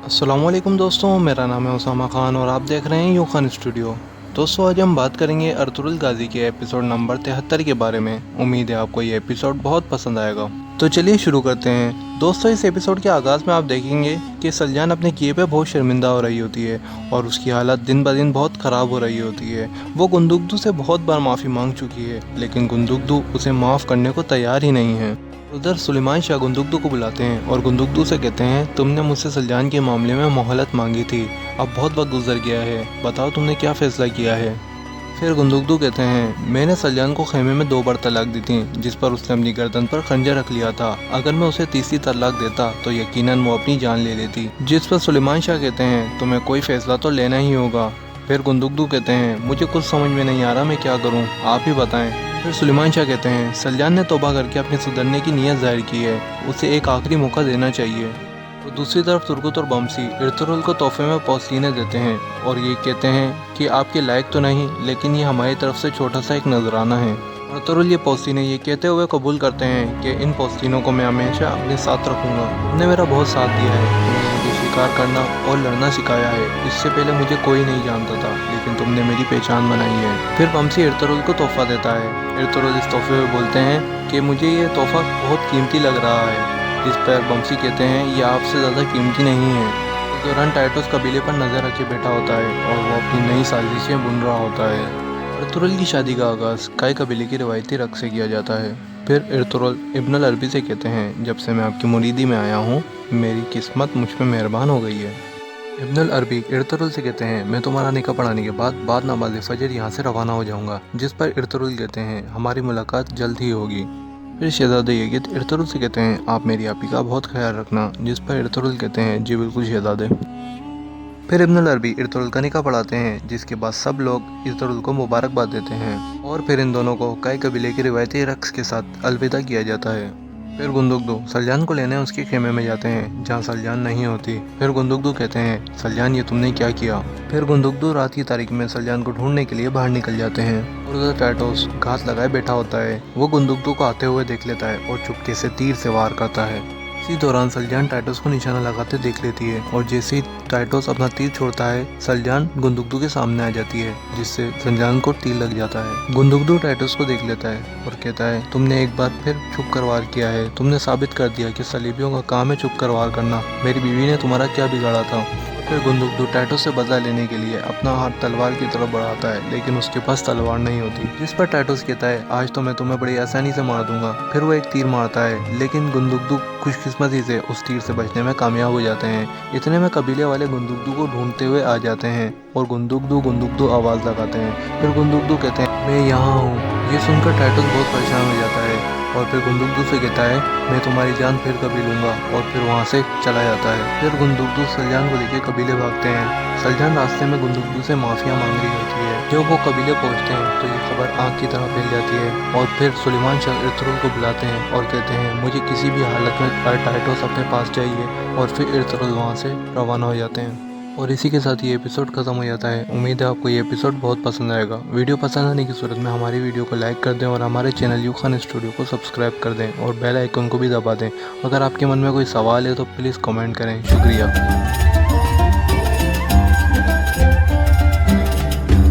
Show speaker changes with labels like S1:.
S1: अस्सलामुअलैकुम दोस्तों, मेरा नाम है उसामा ख़ान और आप देख रहे हैं यू खान स्टूडियो। दोस्तों, आज हम बात करेंगे अर्तुगरुल गाज़ी के एपिसोड नंबर 73 के बारे में। उम्मीद है आपको ये एपिसोड बहुत पसंद आएगा। तो चलिए शुरू करते हैं। दोस्तों, इस एपिसोड के आगाज़ में आप देखेंगे कि सलजान अपने किए पे बहुत शर्मिंदा हो रही होती है और उसकी हालत दिन ब दिन बहुत ख़राब हो रही होती है। वो गुंदुकदू से बहुत बार माफ़ी मांग चुकी है, लेकिन गुंदुकदू उसे माफ़ करने को तैयार ही नहीं है। उधर सुलेमान शाह गुंदुकदू को बुलाते हैं और गुंदुकदू से कहते हैं, तुमने मुझसे सलजान के मामले में मोहलत मांगी थी, अब बहुत वक्त गुजर गया है, बताओ तुमने क्या फ़ैसला किया है। फिर गुंदुकदू कहते हैं, मैंने सलजान को खेमे में 2 बार तलाक दी थी, जिस पर उसने अपनी गर्दन पर खंजर रख लिया था। अगर मैं उसे तीसरी तलाक देता तो यकीनन वो अपनी जान ले लेती। जिस पर सुलेमान शाह कहते हैं, तुम्हें कोई फ़ैसला तो लेना ही होगा। फिर गुंदुकदू कहते हैं, मुझे कुछ समझ में नहीं आ रहा, मैं क्या करूँ, आप ही बताएं। फिर सुलेमान शाह कहते हैं, सलजान ने तौबा करके अपने सुधरने की नीयत जाहिर की है, उसे एक आखिरी मौका देना चाहिए। तो दूसरी तरफ तुर्गुत और बमसी इर्तुगरुल को तोहफे में पौसीने देते हैं और ये कहते हैं कि आपके लायक तो नहीं, लेकिन ये हमारी तरफ से छोटा सा एक नजराना है। इर्तुगरुल ये पौसीने ये कहते हुए कबूल करते हैं कि इन पौसीनों को मैं हमेशा अपने साथ रखूँगा। तुमने मेरा बहुत साथ दिया है, तुमने मुझे शिकार करना और लड़ना सिखाया है। इससे पहले मुझे कोई नहीं जानता था, लेकिन तुमने मेरी पहचान बनाई है। फिर बमसी इर्तुगरुल को तोहफा देता है। इर्तुगरुल इस तोहफे में बोलते हैं कि मुझे ये तोहफा बहुत कीमती लग रहा है। जिस पर बमसी कहते हैं, ये आपसे ज़्यादा कीमती नहीं है। इस दौरान टाइटोस कबीले पर नज़र रखे बैठा होता है और वो अपनी नई साजिशें बुन रहा होता है। इर्तुगरुल की शादी का आगाज़ काई कबीले की रिवायती रक़्स से किया जाता है। फिर इर्तुगरुल इब्नुल अरबी से कहते हैं, जब से मैं आपकी मुरीदी में आया हूँ, मेरी किस्मत मुझ पर मेहरबान हो गई है। इब्नुल अरबी इर्तुगरुल से कहते हैं, मैं तुम्हारा निकाह पढ़ाने के बाद नमाज़ फजर यहाँ से रवाना हो जाऊँगा। जिस पर इर्तुगरुल कहते हैं, हमारी मुलाकात जल्द ही होगी। फिर शहजादे यगित इर्तुगरुल से कहते हैं, आप मेरी आपी का बहुत ख्याल रखना। जिस पर इर्तुगरुल कहते हैं, जी बिल्कुल शहजादे। फिर इब्नुल अरबी इर्तुगरुल का निकाह पढ़ाते हैं, जिसके बाद सब लोग इर्तुगरुल को मुबारकबाद देते हैं और फिर इन दोनों को काई कबीले के रिवायती रक़्स के साथ अलविदा किया जाता है। फिर गुंदुकदू सलजान को लेने उसके खेमे में जाते हैं, जहाँ सलजान नहीं होती। फिर गुंदुकदू कहते हैं, सलजान ये तुमने क्या किया। फिर गुंदुकदू रात की तारीख में सलजान को ढूंढने के लिए बाहर निकल जाते हैं और उधर टाइटोस घात लगाए बैठा होता है। वो गुंदुकदू को आते हुए देख लेता है और चुपके से तीर से वार करता है। इसी दौरान सलजान टाइटोस को निशाना लगाते देख लेती है और जैसे ही टाइटोस अपना तीर छोड़ता है, सलजान गुंदुकदू के सामने आ जाती है, जिससे सलजान को तीर लग जाता है। गुंदुकदू टाइटोस को देख लेता है और कहता है, तुमने एक बार फिर छुप कर वार किया है। तुमने साबित कर दिया कि सलीबियों का काम है छुप कर वार करना। मेरी बीवी ने तुम्हारा क्या बिगाड़ा था। फिर गुंदुकदू टाइटोस से बदला लेने के लिए अपना हाथ तलवार की तरफ बढ़ाता है, लेकिन उसके पास तलवार नहीं होती। जिस पर टाइटोस कहता है, आज तो मैं तुम्हें बड़ी आसानी से मार दूंगा। फिर वो एक तीर मारता है, लेकिन गुंदुकदू खुशकिस्मती से उस तीर से बचने में कामयाब हो जाते हैं। इतने में कबीले वाले गुंदुकदू को ढूंढते हुए आ जाते हैं और गुंदुकदू गुंदुकदू आवाज़ लगाते हैं। फिर गुंदुकदू कहते हैं, मैं यहाँ हूँ। ये सुनकर टाइटोस बहुत परेशान हो जाता है और फिर गुंदुकदू से कहता है, मैं तुम्हारी जान फिर कभी लूँगा, और फिर वहाँ से चला जाता है। फिर गुंदुकदू सलजान को लेकर कबीले भागते हैं। सलजान रास्ते में गुंदुकदू से माफिया मांग रही होती है। जब वो कबीले पहुँचते हैं तो ये खबर आग की तरह फैल जाती है और फिर सुलेमान शाह इर्तुगरुल को बुलाते हैं और कहते हैं, मुझे किसी भी हालत में टाइटोस अपने पास चाहिए। और फिर इर्तुगरुल वहाँ से रवाना हो जाते हैं और इसी के साथ ये एपिसोड खत्म हो जाता है। उम्मीद है आपको ये एपिसोड बहुत पसंद आएगा। वीडियो पसंद आने की सूरत में हमारी वीडियो को लाइक कर दें और हमारे चैनल यू खान स्टूडियो को सब्सक्राइब कर दें और बेल आइकन को भी दबा दें। अगर आपके मन में कोई सवाल है तो प्लीज़ कमेंट करें। शुक्रिया।